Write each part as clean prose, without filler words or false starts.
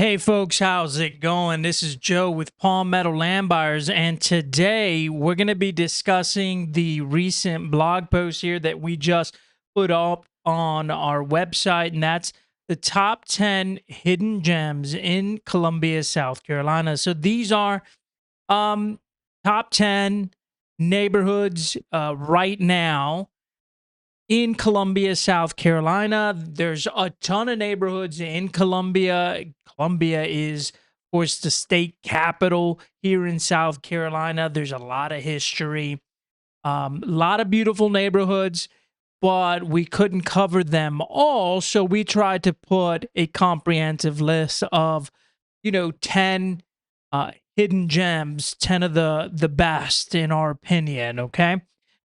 Hey folks, how's it going? This is Joe with Palmetto Land Buyers, and today we're going to be discussing the recent blog post here that we just put up on our website, and that's the top 10 hidden gems in Columbia, South Carolina. So these are um, top 10 neighborhoods right now in Columbia, South Carolina. There's a ton of neighborhoods in Columbia. Columbia is, of course, the state capital here in South Carolina. There's a lot of history, a lot of beautiful neighborhoods, but we couldn't cover them all. So we tried to put a comprehensive list of, 10 hidden gems, 10 of the best in our opinion. Okay.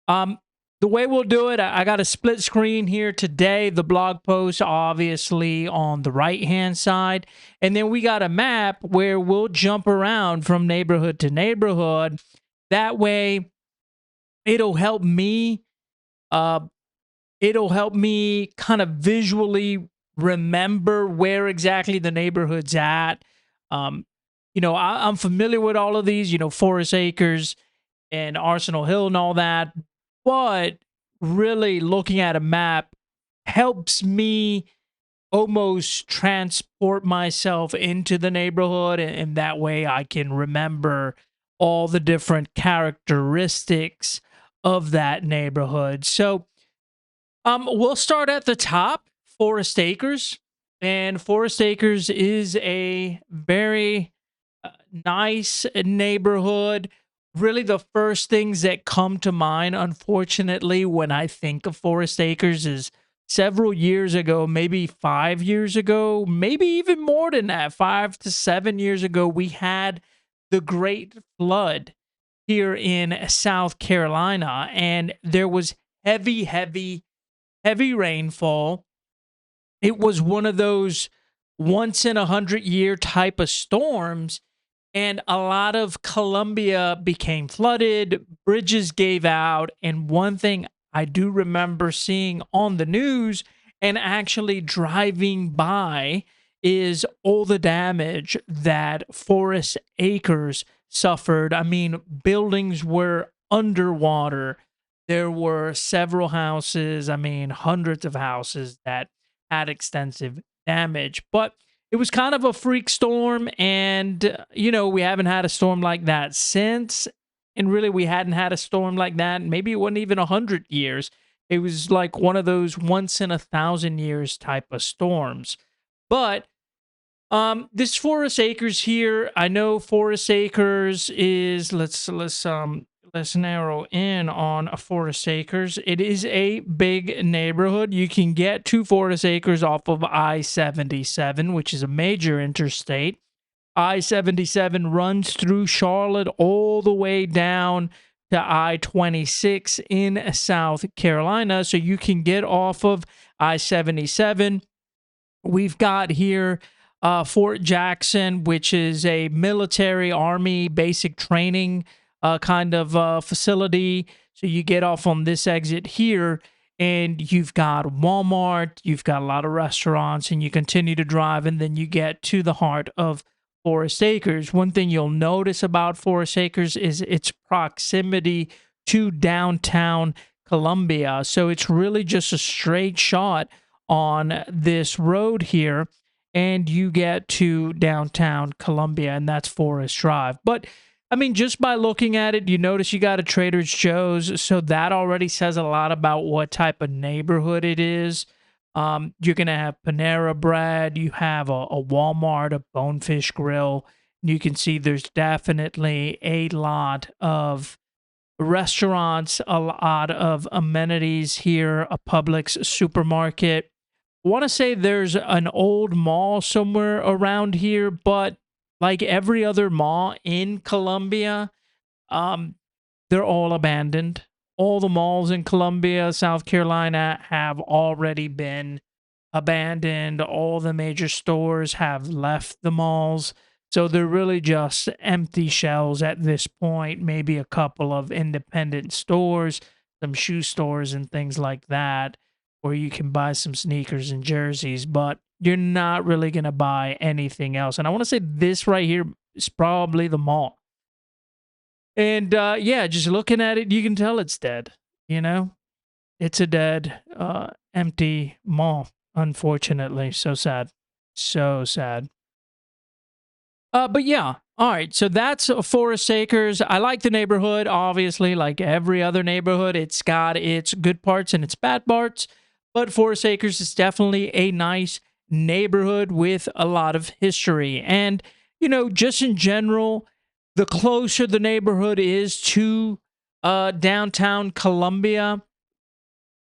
Um, the way we'll do it, I got a split screen here today. The blog post, obviously, on the right hand side. And then we got a map where we'll jump around from neighborhood to neighborhood. That way, it'll help me. Uh, it'll help me kind of visually remember where exactly the neighborhood's at. Um, I'm familiar with all of these, Forest Acres and Arsenal Hill and all that. But really looking at a map helps me almost transport myself into the neighborhood, and that way I can remember all the different characteristics of that neighborhood. So we'll start at the top, Forest Acres. And Forest Acres is a very nice neighborhood. Really, the first things that come to mind, unfortunately, when I think of Forest Acres is several years ago, maybe 5 years ago, maybe even more than that, 5 to 7 years ago, we had the Great Flood here in South Carolina, and there was heavy rainfall. It was one of those once in 100 year type of storms, and a lot of Columbia became flooded, bridges gave out, and one thing I do remember seeing on the news and actually driving by is all the damage that Forest Acres suffered. I mean, buildings were underwater. There were several houses, I mean, hundreds of houses that had extensive damage. But it was kind of a freak storm, and we haven't had a storm like that since. And really, we hadn't had a storm like that. Maybe it wasn't even 100 years. It was like one of those once in 1,000 years type of storms. But this Forest Acres here, I know Forest Acres is let's narrow in on a Forest Acres. It is a big neighborhood. You can get to Forest Acres off of I-77, which is a major interstate. I-77 runs through Charlotte all the way down to I-26 in South Carolina. So you can get off of I-77. We've got here Fort Jackson, which is a military army basic training kind of facility. So you get off on this exit here, and you've got Walmart, you've got a lot of restaurants, and you continue to drive, and then you get to the heart of Forest Acres. One thing you'll notice about Forest Acres is its proximity to downtown Columbia. So it's really just a straight shot on this road here, and you get to downtown Columbia, and that's Forest Drive. But I mean, just by looking at it, you notice you got a Trader Joe's, so that already says a lot about what type of neighborhood it is. You're going to have Panera Bread, you have a Walmart, a Bonefish Grill. You can see there's definitely a lot of restaurants, a lot of amenities here, a Publix supermarket. I want to say there's an old mall somewhere around here, but like every other mall in Columbia, um, they're all abandoned. All the malls in Columbia, South Carolina have already been abandoned. All the major stores have left the malls. So they're really just empty shells at this point. Maybe a couple of independent stores, some shoe stores, and things like that, where you can buy some sneakers and jerseys. But You're not really going to buy anything else. And I want to say this right here is probably the mall. And yeah, just looking at it, you can tell it's dead. You know, it's a dead, empty mall, unfortunately. So sad. So sad. But yeah, all right. So that's Forest Acres. I like the neighborhood, obviously, like every other neighborhood. It's got its good parts and its bad parts. But Forest Acres is definitely a nice neighborhood with a lot of history. And, just in general, the closer the neighborhood is to downtown Columbia,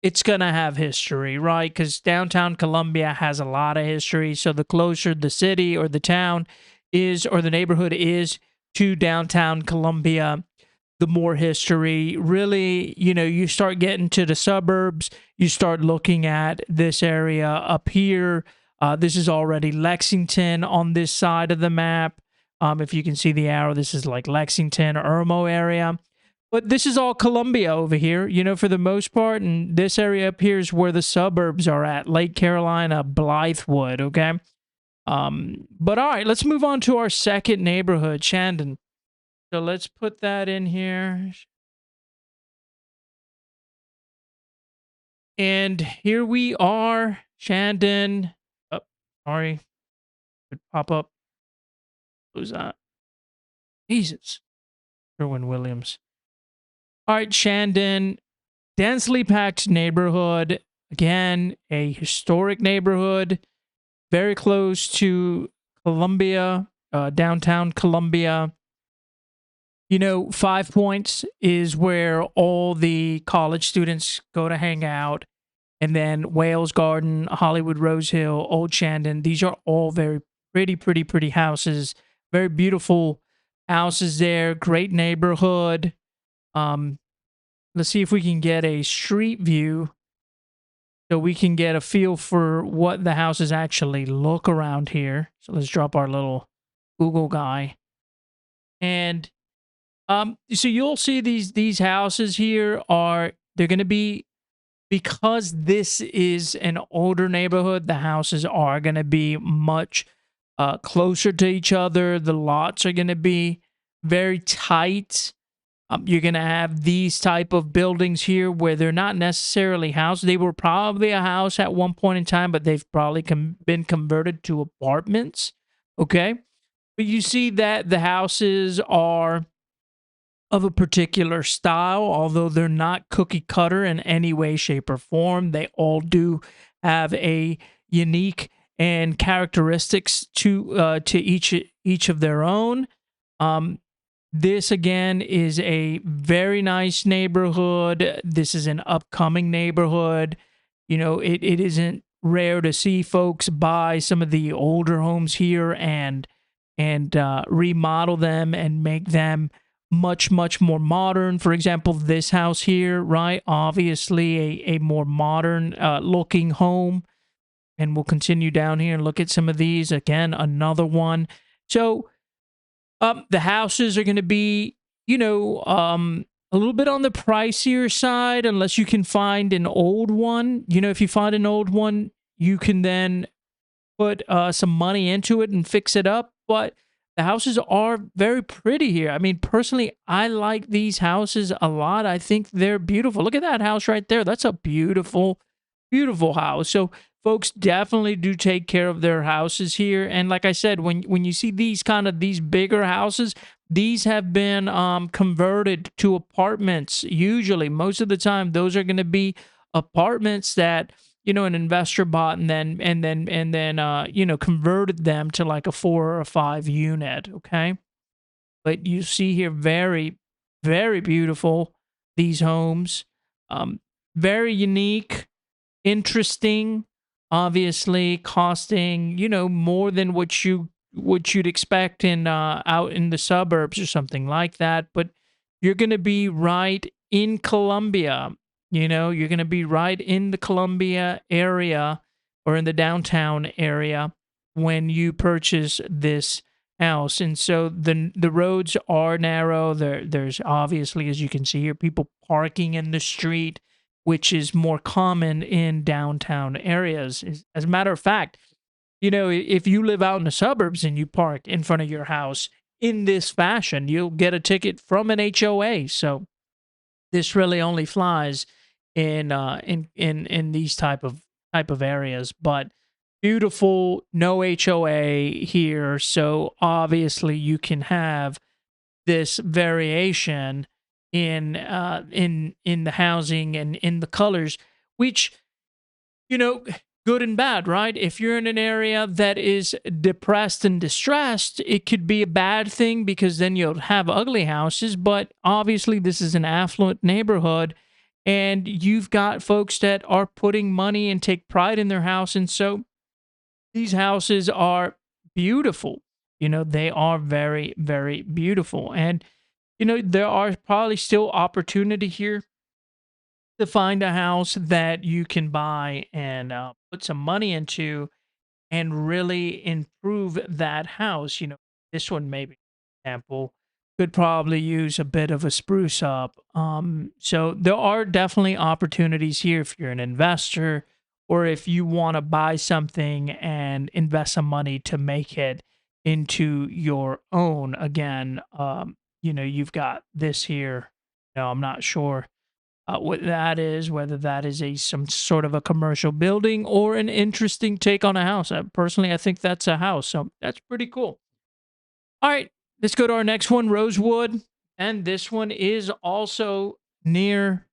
it's going to have history, right? Because downtown Columbia has a lot of history. So the closer the city or the town is, or the neighborhood is to downtown Columbia, the more history. Really, you start getting to the suburbs, you start looking at this area up here. This is already Lexington on this side of the map. If you can see the arrow, this is like Lexington, Irmo area. But this is all Columbia over here, for the most part. And this area up here is where the suburbs are at, Lake Carolina, Blythewood, okay? But all right, let's move on to our second neighborhood, Shandon. So let's put that in here. And here we are, Shandon. Oh, sorry. Could pop up. Who's that? Jesus. Sherwin Williams. All right, Shandon. Densely packed neighborhood. Again, a historic neighborhood. Very close to Columbia, downtown Columbia. 5 Points is where all the college students go to hang out. And then Wales Garden, Hollywood Rose Hill, Old Shandon. These are all very pretty, pretty, pretty houses. Very beautiful houses there. Great neighborhood. Let's see if we can get a street view so we can get a feel for what the houses actually look around here. So let's drop our little Google guy. And so you'll see these houses here they're going to be, because this is an older neighborhood, the houses are going to be much closer to each other. The lots are going to be very tight. You're going to have these type of buildings here where they're not necessarily houses. They were probably a house at one point in time, but they've probably been converted to apartments. Okay. But you see that the houses are of a particular style, although they're not cookie cutter in any way, shape, or form. They all do have a unique and characteristics to each of their own. This again is a very nice neighborhood. This is an upcoming neighborhood. It isn't rare to see folks buy some of the older homes here and remodel them and make them much, much more modern. For example, this house here, right? Obviously a more modern looking home. And we'll continue down here and look at some of these. Again, another one. So the houses are going to be, a little bit on the pricier side, unless you can find an old one. If you find an old one, you can then put some money into it and fix it up. But the houses are very pretty here. I mean, personally, I like these houses a lot. I think they're beautiful. Look at that house right there. That's a beautiful, beautiful house. So folks definitely do take care of their houses here. And like I said, when you see these bigger houses, these have been converted to apartments. Usually, most of the time, those are going to be apartments that an investor bought and then converted them to like a 4 or a 5 unit. Okay, but you see here, very, very beautiful, these homes, very unique, interesting, obviously costing more than what you'd expect in out in the suburbs or something like that. But you're going to be right in Columbia. You're going to be right in the Columbia area or in the downtown area when you purchase this house. And so the roads are narrow. There's obviously, as you can see here, people parking in the street, which is more common in downtown areas. As a matter of fact, if you live out in the suburbs and you park in front of your house in this fashion, you'll get a ticket from an HOA. So this really only flies in these type of areas. But beautiful, no HOA here, so obviously you can have this variation in the housing and in the colors, which, you know, good and bad, right? If you're in an area that is depressed and distressed, it could be a bad thing because then you'll have ugly houses. But obviously, this is an affluent neighborhood, and you've got folks that are putting money and take pride in their house. And so these houses are beautiful. They are very, very beautiful. And, there are probably still opportunity here to find a house that you can buy and put some money into and really improve that house. This one, maybe, for example, could probably use a bit of a spruce up. So there are definitely opportunities here if you're an investor or if you want to buy something and invest some money to make it into your own. Again, you've got this here. I'm not sure what that is, whether that is some sort of a commercial building or an interesting take on a house. Personally, I think that's a house, so that's pretty cool. All right, let's go to our next one, Rosewood, and this one is also near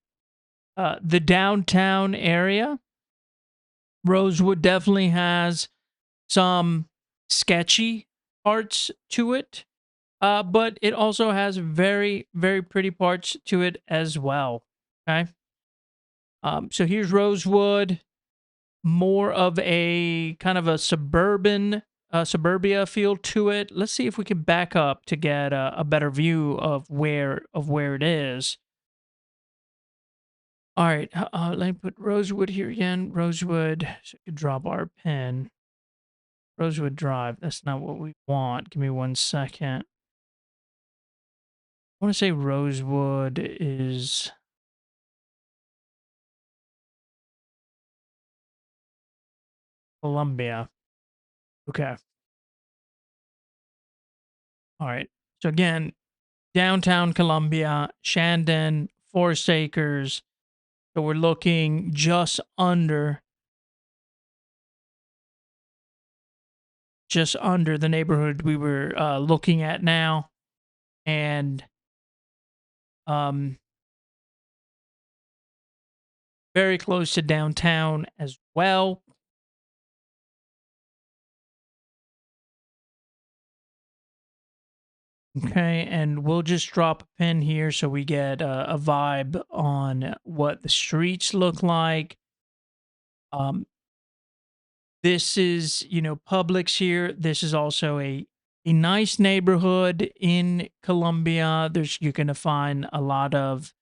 the downtown area. Rosewood definitely has some sketchy parts to it, but it also has very, very pretty parts to it as well. Okay. So here's Rosewood, more of a kind of a suburbia feel to it. Let's see if we can back up to get a better view of where it is. All right, let me put Rosewood here again. Rosewood, so we could drop our pin. Rosewood Drive. That's not what we want. Give me 1 second. I want to say Rosewood is Columbia. Okay. All right. So again, downtown Columbia, Shandon, Forest Acres. So we're looking just under the neighborhood we were looking at now, and um, very close to downtown as well. Okay, and we'll just drop a pin here so we get a vibe on what the streets look like. Um, this is, Publix here. This is also a nice neighborhood in Columbia. You're going to find a lot of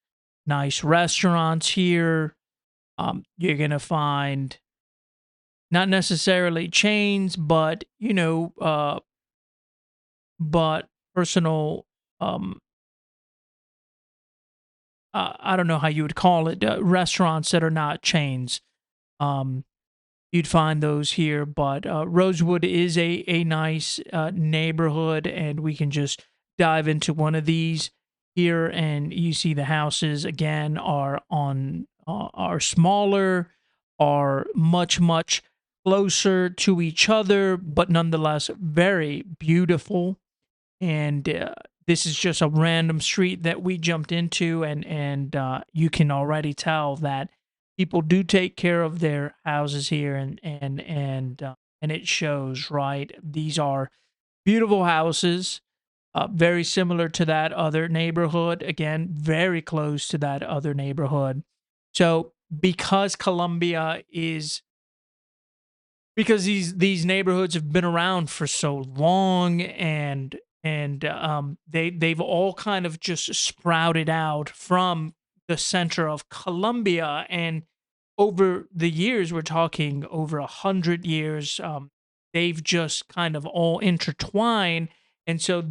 nice restaurants here. You're going to find not necessarily chains, but, but personal, um, I don't know how you would call it, restaurants that are not chains. Um, you'd find those here, but Rosewood is a nice neighborhood, and we can just dive into one of these here, and you see the houses again are smaller, are much closer to each other, but nonetheless very beautiful. And this is just a random street that we jumped into, and you can already tell that people do take care of their houses here, and it shows. Right, these are beautiful houses, very similar to that other neighborhood. Again, very close to that other neighborhood. So because these neighborhoods have been around for so long, and they've all kind of just sprouted out from the center of Columbia, and over the years, we're talking over 100 years, they've just kind of all intertwined, and so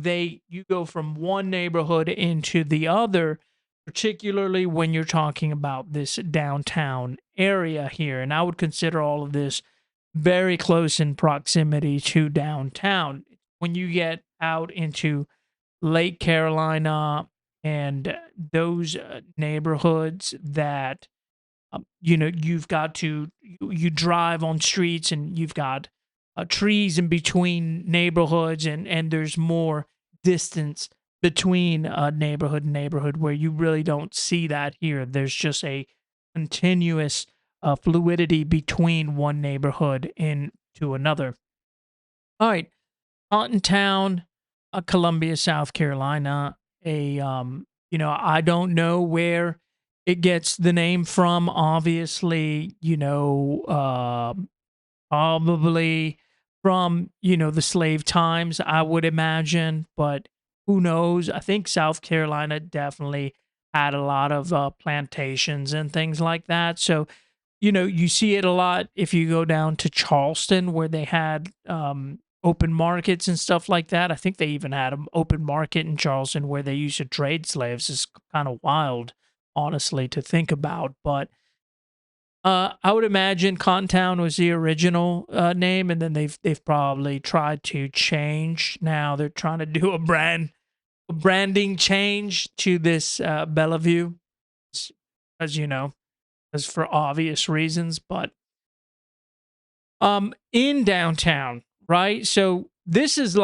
you go from one neighborhood into the other, particularly when you're talking about this downtown area here. And I would consider all of this very close in proximity to downtown. When you get out into Lake Carolina and those neighborhoods that you've got to you drive on streets and you've got trees in between neighborhoods, and there's more distance between neighborhood and neighborhood, where you really don't see that here. There's just a continuous fluidity between one neighborhood into another. All right, Taunton Town, Columbia, South Carolina. I don't know where it gets the name from. Obviously, probably from the slave times, I would imagine, but who knows? I think South Carolina definitely had a lot of plantations and things like that. So you see it a lot if you go down to Charleston, where they had open markets and stuff like that. I think they even had an open market in Charleston where they used to trade slaves. It's kind of wild, honestly, to think about. But I would imagine Cottontown was the original name, and then they've probably tried to change. Now they're trying to do a branding change to this Bellevue, as you know, as for obvious reasons. But in downtown, right? So this is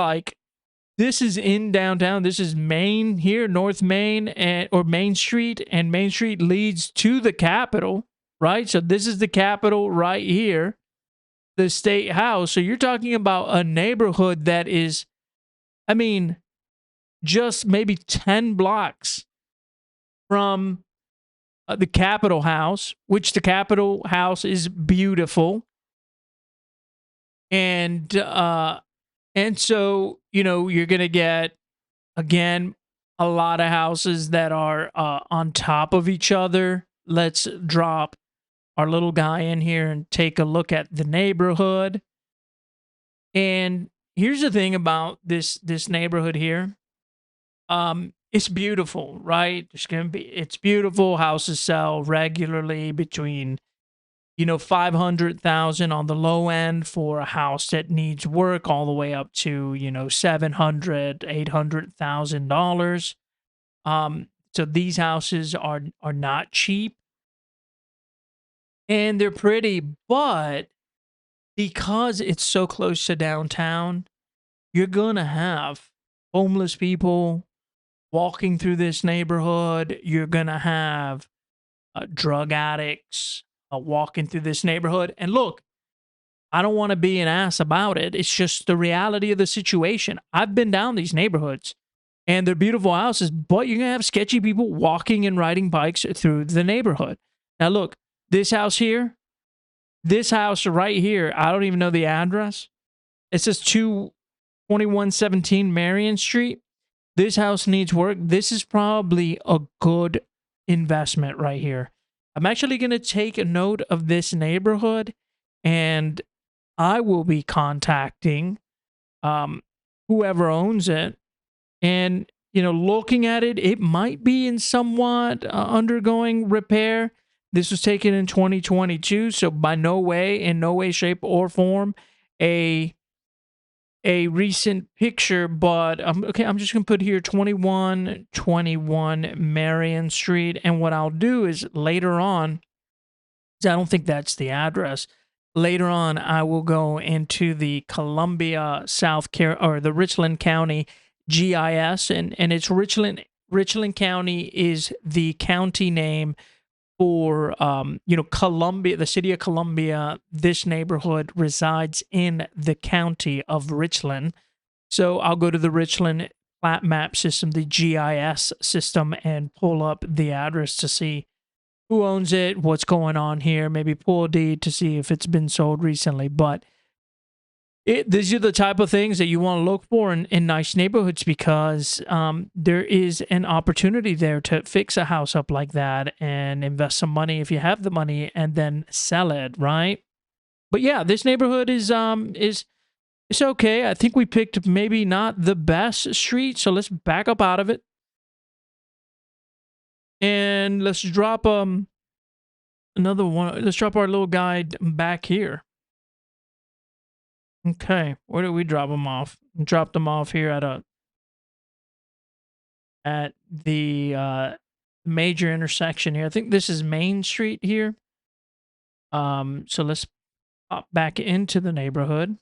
in downtown. This is Main here, North Main, or Main Street, and Main Street leads to the Capitol, right? So this is the Capitol right here, the State House. So you're talking about a neighborhood that is, I mean, just maybe 10 blocks from the Capitol House, which the Capitol House is beautiful. And so, you're going to get, again, a lot of houses that are on top of each other. Let's drop our little guy in here and take a look at the neighborhood. And here's the thing about this neighborhood here. It's beautiful, right? It's beautiful. Houses sell regularly between 500,000 on the low end for a house that needs work, all the way up to 700, $800,000. So these houses are not cheap, and they're pretty, but because it's so close to downtown, you're gonna have homeless people walking through this neighborhood. You're gonna have drug addicts walking through this neighborhood. And look, I don't want to be an ass about it. It's just the reality of the situation. I've been down these neighborhoods, and they're beautiful houses, but you're going to have sketchy people walking and riding bikes through the neighborhood. Now, look, this house here, this house right here, I don't even know the address. It says 22117 Marion Street. This house needs work. This is probably a good investment right here. I'm actually going to take a note of this neighborhood, and I will be contacting whoever owns it, and looking at it. It might be in somewhat undergoing repair. This was taken in 2022, so by no way, in no way, shape, or form, a recent picture. But okay, I'm just gonna put here 2121 Marion Street, and what I'll do is later on, I don't think that's the address. Later on, I will go into the Columbia, South Carolina, or the Richland County GIS, and it's Richland. Richland County is the county name for Columbia, the city of Columbia. This neighborhood resides in the county of Richland. So I'll go to the Richland plat map system, the GIS system, and pull up the address to see who owns it, what's going on here, maybe pull a deed to see if it's been sold recently. But these are the type of things that you want to look for in nice neighborhoods, because there is an opportunity there to fix a house up like that and invest some money if you have the money, and then sell it, right? But yeah, this neighborhood is it's okay. I think we picked maybe not the best street, so let's back up out of it. And let's drop another one. Let's drop our little guy back here. Okay, where did we drop them off? Dropped them off here at the major intersection here. I think this is Main Street here. So let's pop back into the neighborhood,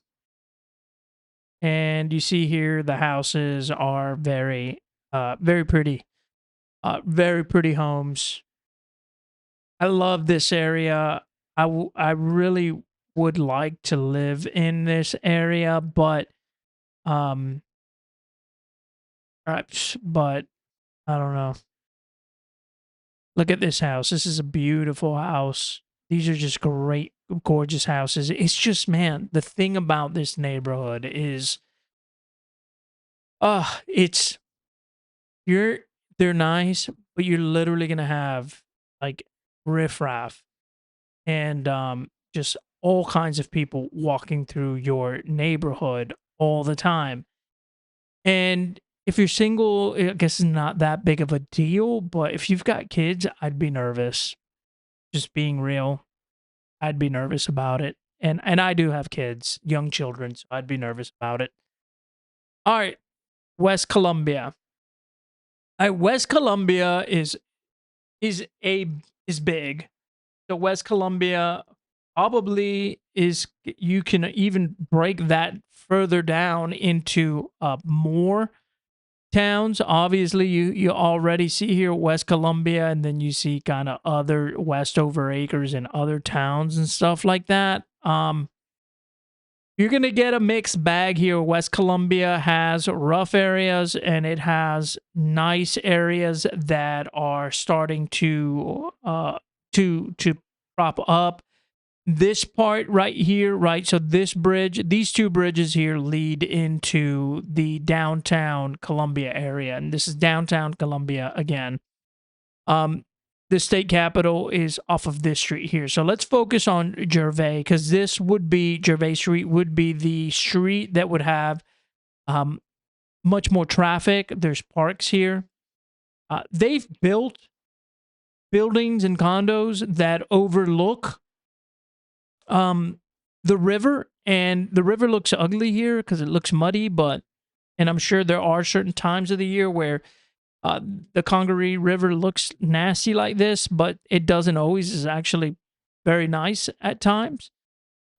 and you see here the houses are very pretty, very pretty homes. I love this area. I really would like to live in this area, but um, but I don't know. Look at this house. This is a beautiful house. These are just great, gorgeous houses. It's just, man, the thing about this neighborhood is, it's you're they're nice, but you're literally gonna have like riffraff and just all kinds of people walking through your neighborhood all the time. And if you're single, I guess it's not that big of a deal. But if you've got kids, I'd be nervous. Just being real, I'd be nervous about it. And I do have kids, young children, so I'd be nervous about it. All right, West Columbia. West Columbia is a is big. So West Columbia probably is, you can even break that further down into more towns. Obviously, you already see here West Columbia, and then you see kind of other Westover Acres and other towns and stuff like that. You're gonna get a mixed bag here. West Columbia has rough areas, and it has nice areas that are starting to prop up. This part right here, right? So this bridge, these two bridges here lead into the downtown Columbia area, and this is downtown Columbia again. Um, the state capitol is off of this street here. So let's focus on Gervais, because this would be Gervais Street would be the street that would have um, much more traffic. There's parks here. They've built buildings and condos that overlook um, the river, and the river looks ugly here because it looks muddy. But and I'm sure there are certain times of the year where uh, the Congaree River looks nasty like this, but it doesn't always. Is actually very nice at times.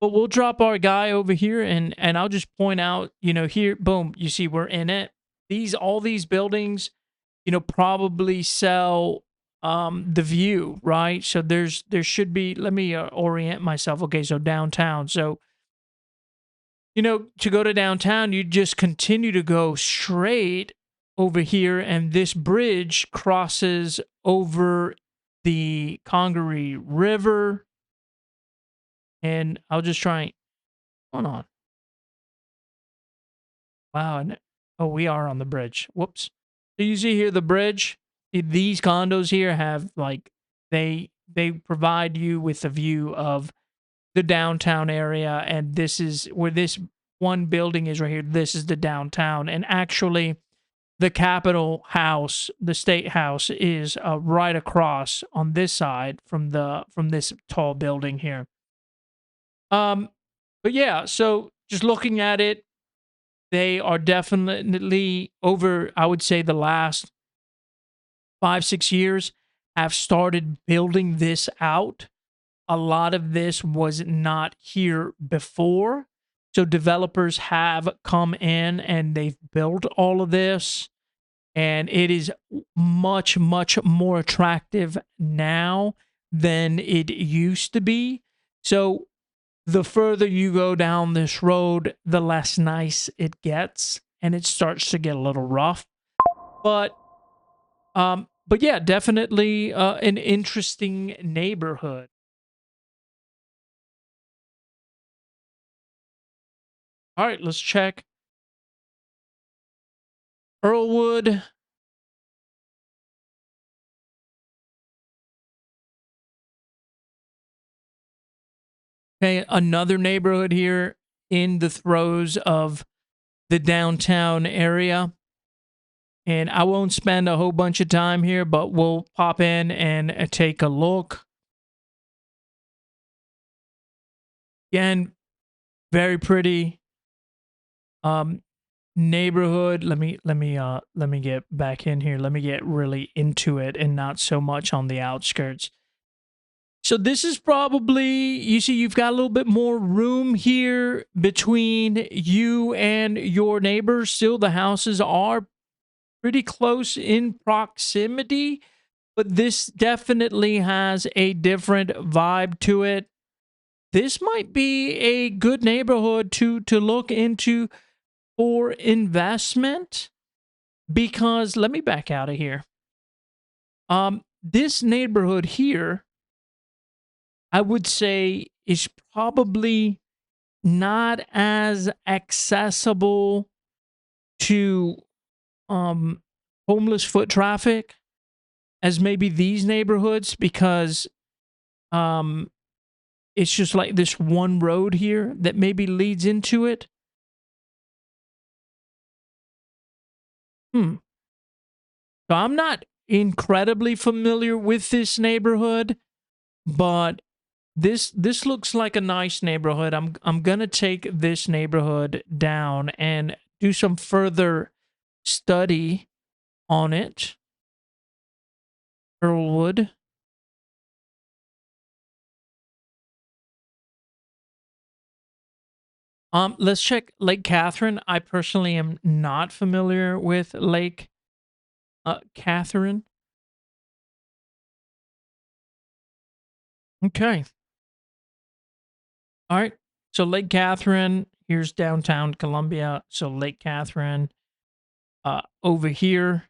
But we'll drop our guy over here, and I'll just point out, here, boom, you see we're in it. These all these buildings, probably sell the view, right? So there should be, let me orient myself. Okay, so downtown. So to go to downtown, you just continue to go straight over here, and this bridge crosses over the Congaree River. And I'll just try. Hold on. Wow. And oh, we are on the bridge. Whoops. So you see here the bridge. These condos here have like they provide you with a view of the downtown area, and this is where this one building is right here. This is the downtown, and actually, the Capitol House, the State House, is right across on this side from this tall building here. Um, but yeah, so just looking at it, they are definitely over, I would say, the last 5, 6 years have started building this out. A lot of this was not here before. So developers have come in and they've built all of this, and it is much, much more attractive now than it used to be. So the further you go down this road, the less nice it gets, and it starts to get a little rough. But yeah, definitely an interesting neighborhood. All right, let's check Earlwood. Okay, another neighborhood here in the throes of the downtown area. And I won't spend a whole bunch of time here, but we'll pop in and take a look. Again, very pretty. Um, neighborhood. Let me get back in here. Let me get really into it and not so much on the outskirts. So this is probably, you see, you've got a little bit more room here between you and your neighbors. Still, the houses are pretty close in proximity, but this definitely has a different vibe to it. This might be a good neighborhood to look into for investment, because let me back out of here. This neighborhood here, I would say, is probably not as accessible to um homeless foot traffic as maybe these neighborhoods, because um it's just like this one road here that maybe leads into it. Hmm. So I'm not incredibly familiar with this neighborhood, but this looks like a nice neighborhood. I'm gonna take this neighborhood down and do some further study on it. Earlwood. Let's check Lake Catherine. I personally am not familiar with Lake Catherine. Okay. All right. So Lake Catherine, here's downtown Columbia. So Lake Catherine over here.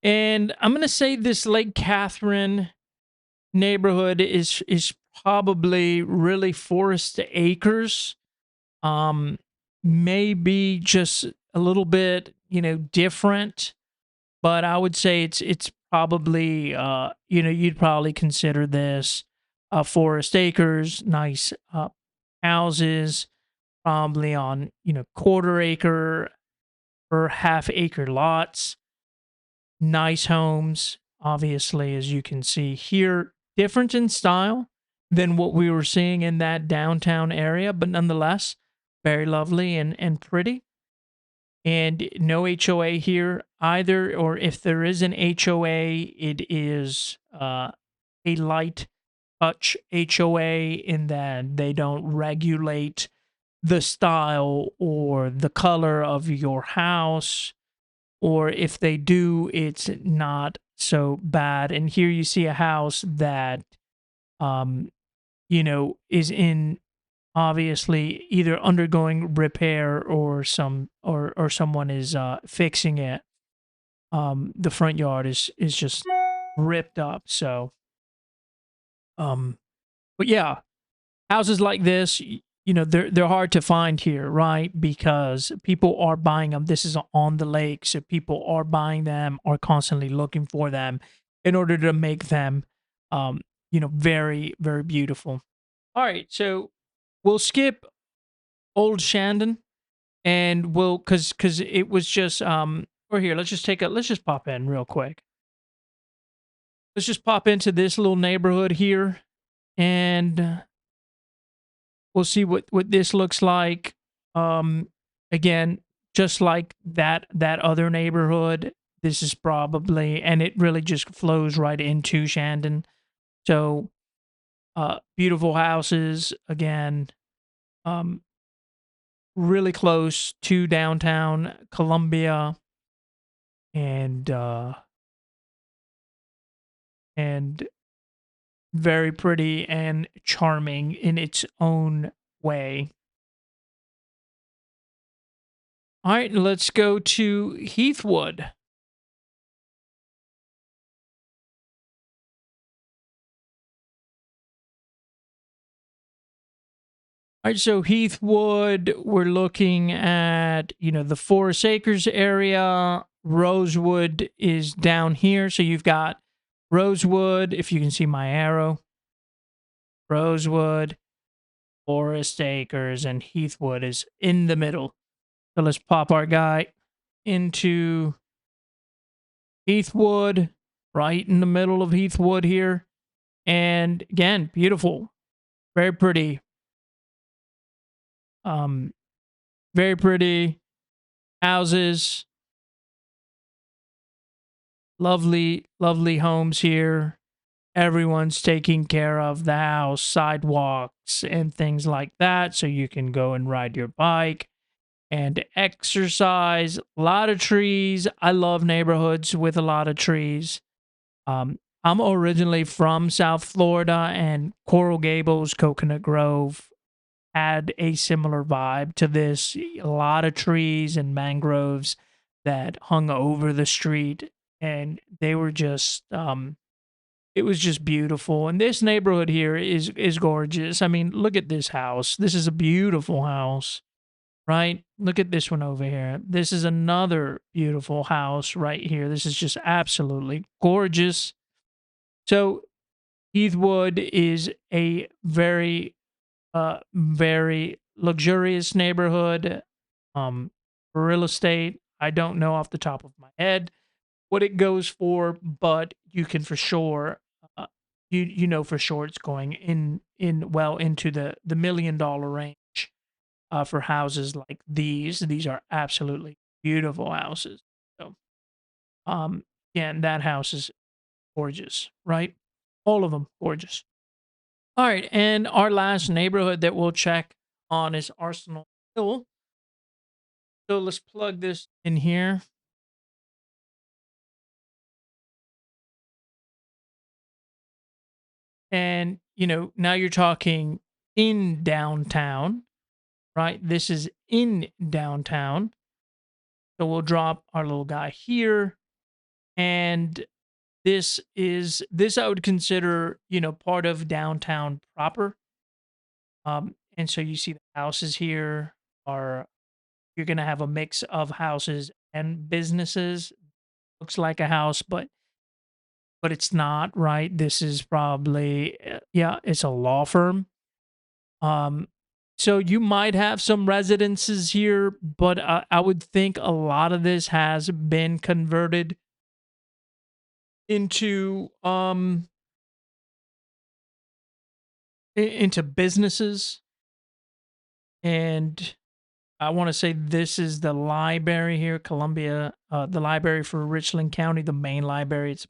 And I'm gonna say this Lake Catherine neighborhood is probably really Forest Acres. Um maybe just a little bit, different, but I would say it's probably you'd probably consider this Forest Acres, nice houses, probably on quarter acre or half acre lots, nice homes. Obviously, as you can see here, different in style than what we were seeing in that downtown area, but nonetheless, very lovely and pretty. And no HOA here either, or if there is an HOA, it is a light touch HOA in that they don't regulate the style or the color of your house, or if they do, it's not so bad. And here you see a house that, um, is in, obviously, either undergoing repair or someone is fixing it. The front yard is just ripped up. So, um, but yeah, houses like this, they're hard to find here, right? Because people are buying them. This is on the lake, so people are buying them, are constantly looking for them in order to make them, very very beautiful. All right, so we'll skip old Shandon, and we'll because it was just or here, let's just pop in real quick. Let's just pop into this little neighborhood here, and we'll see what this looks like. Again, just like that other neighborhood, this is probably, and it really just flows right into Shandon. So beautiful houses again, um really close to downtown Columbia, and and very pretty and charming in its own way. All right, let's go to Heathwood. All right, so Heathwood, we're looking at, the Forest Acres area. Rosewood is down here. So you've got Rosewood, if you can see my arrow, Rosewood, Forest Acres, and Heathwood is in the middle. So let's pop our guy into Heathwood, right in the middle of Heathwood here. And again, beautiful, very pretty. Um, Very pretty houses, lovely, lovely homes here. Everyone's taking care of the house, sidewalks, and things like that. So you can go and ride your bike and exercise. A lot of trees. I love neighborhoods with a lot of trees. I'm originally from South Florida, and Coral Gables, Coconut Grove had a similar vibe to this. A lot of trees and mangroves that hung over the street, and they were just it was just beautiful. And this neighborhood here is gorgeous. I mean, look at this house. This is a beautiful house, right? Look at this one over here. This is another beautiful house right here. This is just absolutely gorgeous. So Heathwood is a very luxurious neighborhood. For real estate, I don't know off the top of my head what it goes for, but you can for sure, uh, you know for sure it's going in well into the $1 million range for houses like these. These are absolutely beautiful houses. So, again, that house is gorgeous, right? All of them gorgeous. All right, and our last neighborhood that we'll check on is Arsenal Hill. So let's plug this in here. And, now you're talking in downtown, right? This is in downtown. So we'll drop our little guy here. And this I would consider, part of downtown proper. And so you see the houses here are you're gonna have a mix of houses and businesses. Looks like a house, but it's not, right? This is probably yeah, it's a law firm. Um, so you might have some residences here, but I would think a lot of this has been converted into into businesses. And I want to say this is the library here, Columbia, the library for Richland County, the main library. It's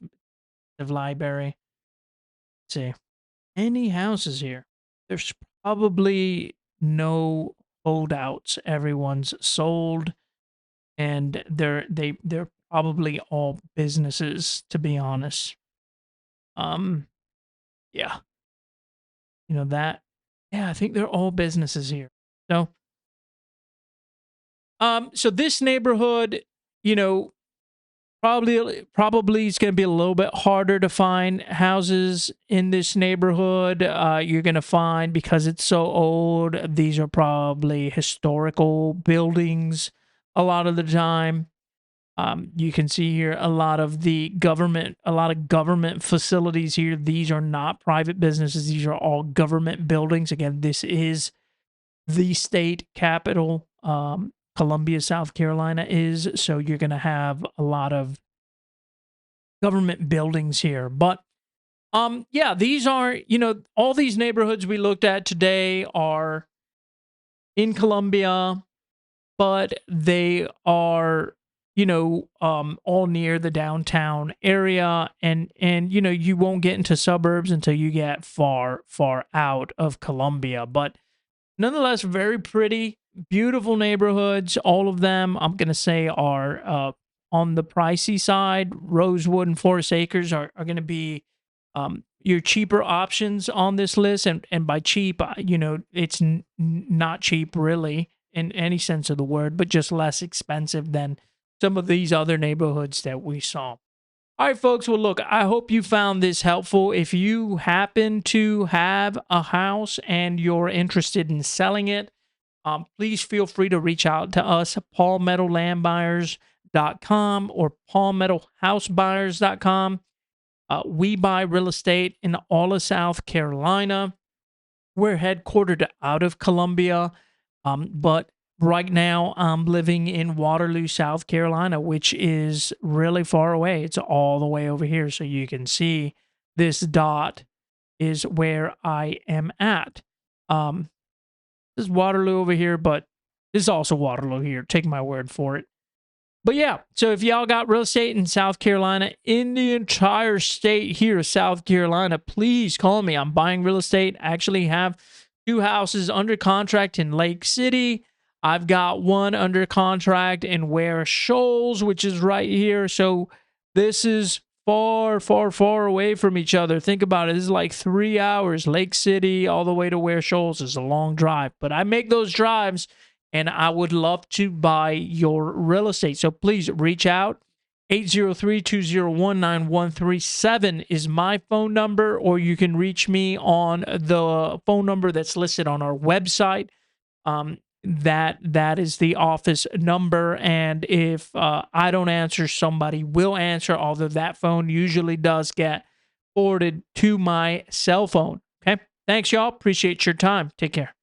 the library. Let's see, any houses here? There's probably no holdouts. Everyone's sold, and they're probably all businesses, to be honest. Um, yeah, that. Yeah, I think they're all businesses here. So, so this neighborhood, you know, probably it's going to be a little bit harder to find houses in this neighborhood. You're going to find, because it's so old, these are probably historical buildings a lot of the time. You can see here a lot of government facilities here. These are not private businesses. These are all government buildings. Again, this is the state capital. Columbia, South Carolina is. So you're going to have a lot of government buildings here. But yeah, these are, all these neighborhoods we looked at today are in Columbia, but they are, all near the downtown area. And you won't get into suburbs until you get far, far out of Columbia. But nonetheless, very pretty, beautiful neighborhoods. All of them, I'm going to say, are on the pricey side. Rosewood and Forest Acres are going to be your cheaper options on this list. And by cheap, it's not cheap really in any sense of the word, but just less expensive than some of these other neighborhoods that we saw. All right, folks. Well, look, I hope you found this helpful. If you happen to have a house and you're interested in selling it, please feel free to reach out to us, palmettolandbuyers.com or palmettohousebuyers.com. We buy real estate in all of South Carolina. We're headquartered out of Columbia, but right now I'm living in Waterloo, South Carolina, which is really far away. It's all the way over here. So you can see this dot is where I am at. This is Waterloo over here, but This is also Waterloo here. Take my word for it. But yeah, so if y'all got real estate in South Carolina, in the entire state here of South Carolina, please call me. I'm buying real estate. I actually have 2 houses under contract in Lake City. I've got one under contract in Ware Shoals, which is right here. So this is far, far, far away from each other. Think about it. This is like 3 hours. Lake City all the way to Ware Shoals is a long drive. But I make those drives, and I would love to buy your real estate. So please reach out. 803-201-9137 is my phone number, or you can reach me on the phone number that's listed on our website. That is the office number, and if I don't answer, somebody will answer, although that phone usually does get forwarded to my cell phone. Okay? Thanks, y'all. Appreciate your time. Take care.